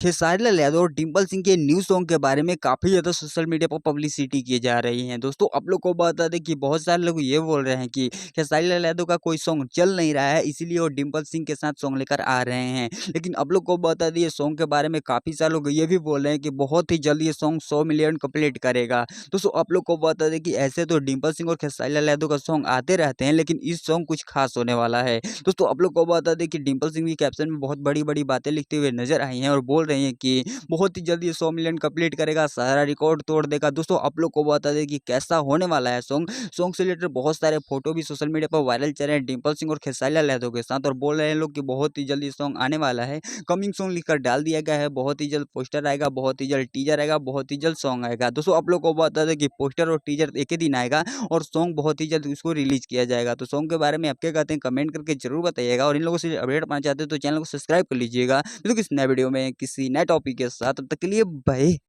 खेसारी लाल यादव और डिम्पल सिंह के new song के बारे में काफ़ी ज़्यादा सोशल मीडिया पर पब्लिसिटी की जा रही है। दोस्तों आप लोग को बता दें कि बहुत सारे लोग ये बोल रहे हैं कि खेसारी लाल यादव का कोई सॉन्ग चल नहीं रहा है, इसीलिए वो डिम्पल सिंह के साथ सॉन्ग लेकर आ रहे हैं। लेकिन आप लोग को बता दें, ये सॉन्ग के बारे में काफ़ी सारे लोग ये भी बोल रहे हैं कि बहुत ही जल्द ये सॉन्ग 100 मिलियन कंप्लीट करेगा। दोस्तों आप लोग को बता दें कि ऐसे तो डिम्पल सिंह और खेसारी लाल यादव का सॉन्ग आते रहते हैं, लेकिन इस सॉन्ग कुछ खास होने वाला है। दोस्तों आप लोग को बता दें कि डिम्पल सिंह भी कैप्शन में बहुत बड़ी-बड़ी बातें लिखते हुए नज़र आई हैं और बोल रही हैं कि बहुत ही जल्द ये 100 मिलियन कंप्लीट करेगा, सारा रिकॉर्ड तोड़ देगा। दोस्तों आप लोग को बता दें कि कैसा होने वाला है सॉन्ग। सॉन्ग से रिलेटेड बहुत सारे फोटो भी सोशल मीडिया पर वायरल चल रहे हैं डिम्पल सिंह और खेसारी लाल यादव के साथ, और बोल रहे हैं लोग कि बहुत ही जल्द ये सॉन्ग आने वाला है। कमिंग सॉन्ग लिखकर डाल दिया गया है, बहुत ही जल्द पोस्टर आएगा, बहुत ही जल्द टीजर आएगा, बहुत ही जल्द सॉन्ग आएगा। दोस्तों आप लोग को बता दें कि पोस्टर और टीजर एक ही दिन आएगा और सॉन्ग बहुत ही जल्द उसको रिलीज किया जाएगा। तो सॉन्ग के बारे में आप क्या कहते हैं, कमेंट करके जरूर बताइएगा, और इन लोगों से अपडेट पाना चाहते हैं तो चैनल को सब्सक्राइब कर लीजिएगा। तो किसी नए वीडियो में किसी नए टॉपिक के साथ, तब तक के लिए बाय।